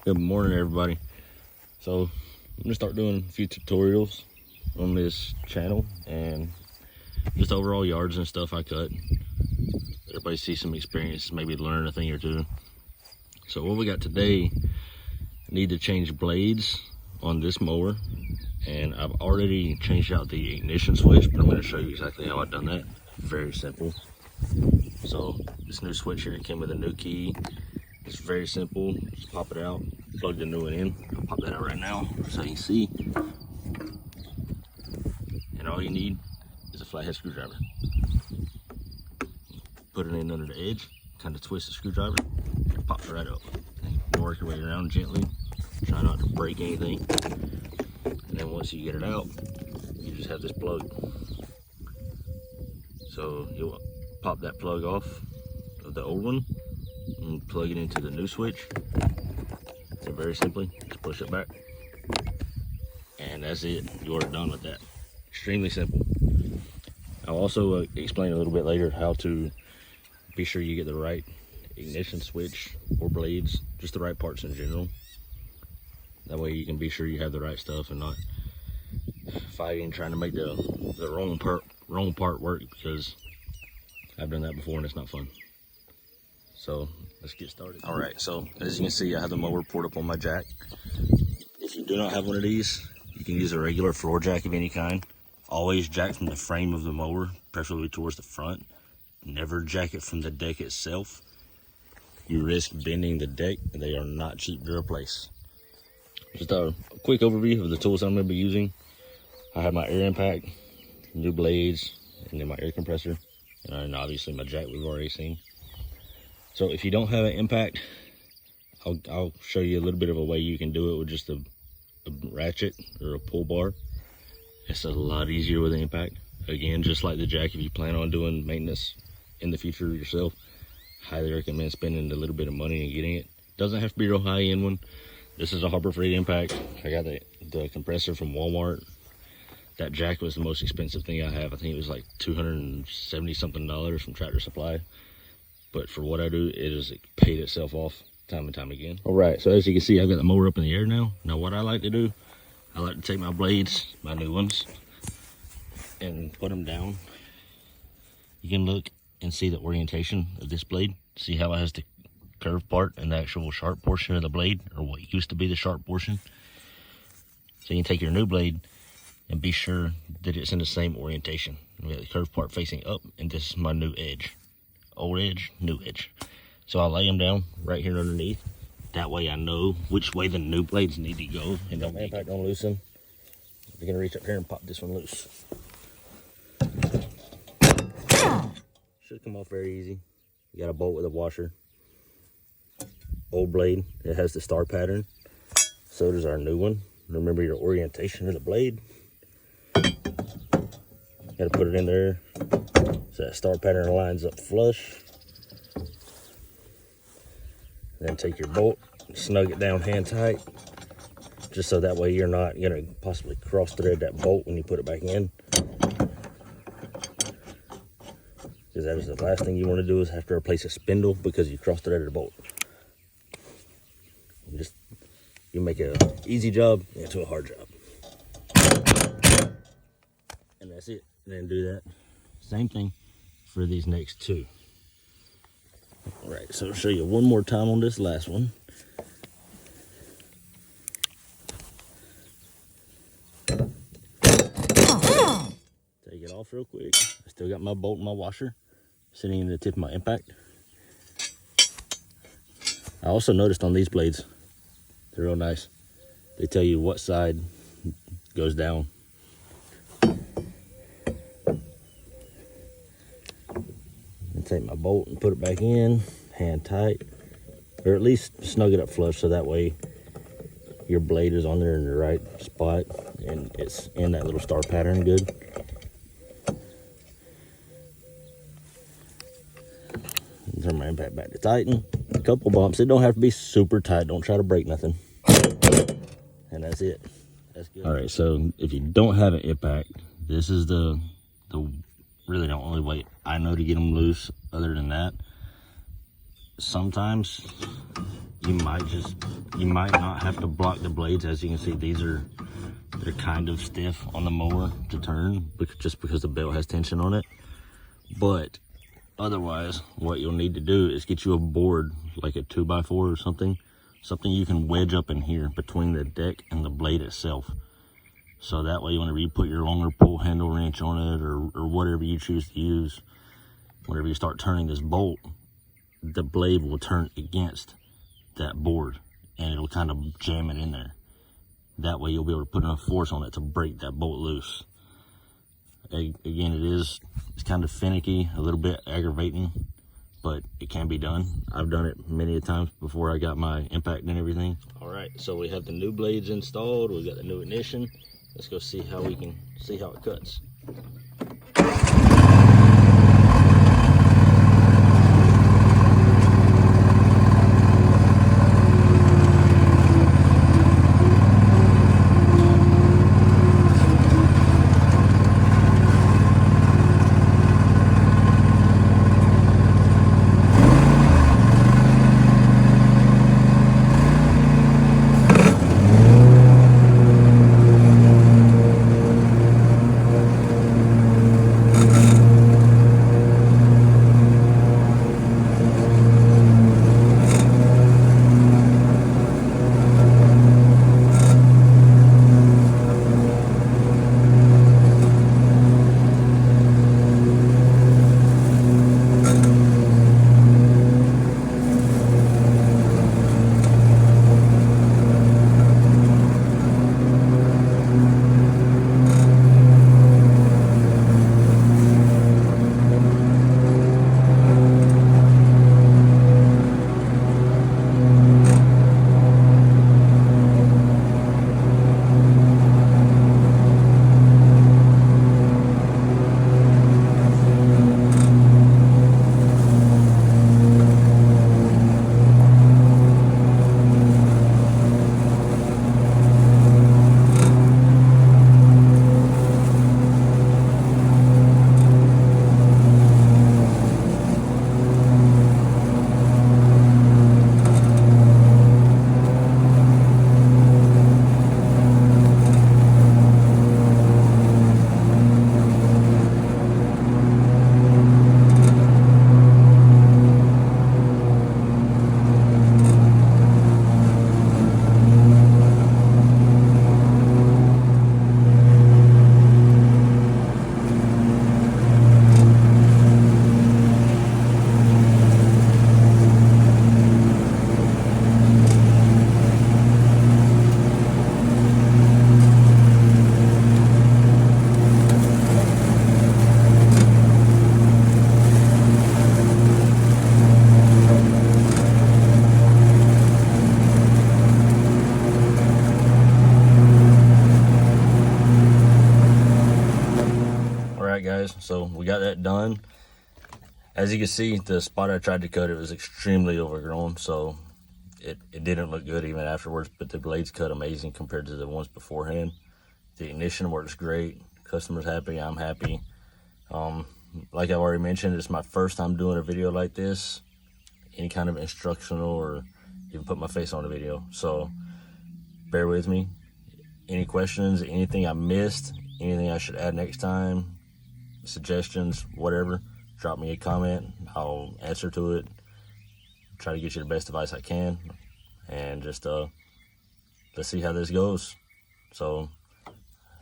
Good morning, everybody. So I'm gonna start doing a few tutorials on this channel and just overall yards and stuff I cut. Everybody see some experience, maybe learn a thing or two. So what we got today, I need to change blades on this mower, and I've already changed out the ignition switch, but I'm going to show you exactly how I've done that. Very simple. So this new switch here came with a new key. It's very simple. Just pop it out, plug the new one in. I'll pop that out right now so you can see. And all you need is a flathead screwdriver. Put it in under the edge, kind of twist the screwdriver, and pop it right up. And work your way around gently. Try not to break anything. And then once you get it out, you just have this plug. So you'll pop that plug off of the old one and plug it into the new switch. And very simply, just push it back. And that's it. You're done with that. Extremely simple. I'll also explain a little bit later how to be sure you get the right ignition switch or blades, just the right parts in general. That way you can be sure you have the right stuff and not fighting trying to make the wrong part work, because I've done that before and it's not fun. So let's get started. All right, so as you can see, I have the mower poured up on my jack. If you do not have one of these, you can use a regular floor jack of any kind. Always jack from the frame of the mower, preferably towards the front. Never jack it from the deck itself. You risk bending the deck, and they are not cheap to replace. Just a quick overview of the tools I'm going to be using. I have my air impact, new blades, and then my air compressor, and obviously my jack we've already seen. So if you don't have an impact, I'll show you a little bit of a way you can do it with just a ratchet or a pull bar. It's a lot easier with an impact. Again, just like the jack, if you plan on doing maintenance in the future yourself, highly recommend spending a little bit of money and getting it. Doesn't have to be a real high-end one. This is a Harbor Freight impact. I got the compressor from Walmart. That jack was the most expensive thing I have. I think it was like $270 something from Tractor Supply. But for what I do, it has paid itself off time and time again. All right, so as you can see, I've got the mower up in the air now. Now what I like to do, I like to take my blades, my new ones, and put them down. You can look and see the orientation of this blade. See how it has the curved part and the actual sharp portion of the blade, or what used to be the sharp portion. So you can take your new blade and be sure that it's in the same orientation. We got the curved part facing up, and this is my new edge. Old edge, new edge. So I'll lay them down right here underneath. That way I know which way the new blades need to go, and don't impact on loosen. You're gonna reach up here and pop this one loose. Should come off very easy. You got a bolt with a washer. Old blade, it has the star pattern. So does our new one. Remember your orientation of the blade. Got to put it in there so that star pattern lines up flush. Then take your bolt, snug it down hand tight, just so that way you're not gonna possibly cross thread that bolt when you put it back in. Because that is the last thing you want to do, is have to replace a spindle because you cross threaded a bolt. You make an easy job into a hard job. And that's it. And then do that same thing for these next two. All right, so I'll show you one more time on this last one. Take it off real quick. I still got my bolt and my washer sitting in the tip of my impact. I also noticed on these blades, they're real nice. They tell you what side goes down. And take my bolt and put it back in, hand tight, or at least snug it up flush so that way your blade is on there in the right spot and it's in that little star pattern good. Turn my impact back to tighten. A couple bumps. It don't have to be super tight. Don't try to break nothing. And that's it. That's good. All right, so if you don't have an impact, this is the really the only way I know to get them loose. Other than that, sometimes you might not have to block the blades. As you can see, they're kind of stiff on the mower to turn, just because the belt has tension on it. But otherwise, what you'll need to do is get you a board, like a 2x4 or something you can wedge up in here between the deck and the blade itself. So that way, whenever you put your longer pull handle wrench on it, or whatever you choose to use, whenever you start turning this bolt, the blade will turn against that board and it'll kind of jam it in there. That way you'll be able to put enough force on it to break that bolt loose. Again, it's kind of finicky, a little bit aggravating, but it can be done. I've done it many a times before I got my impact and everything. All right, so we have the new blades installed. We've got the new ignition. Let's go see how it cuts. Guys, so we got that done. As you can see, the spot I tried to cut, it was extremely overgrown, so it didn't look good even afterwards, but the blades cut amazing compared to the ones beforehand. The ignition works great, customer's happy, I'm happy. Like I already mentioned, it's my first time doing a video like this, any kind of instructional or even put my face on a video, so bear with me. Any questions, anything I missed, anything I should add next time, suggestions, whatever, drop me a comment. I'll answer to it, try to get you the best advice I can, and just let's see how this goes. So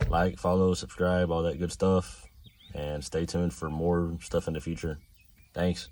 like, follow, subscribe, all that good stuff, and stay tuned for more stuff in the future. Thanks.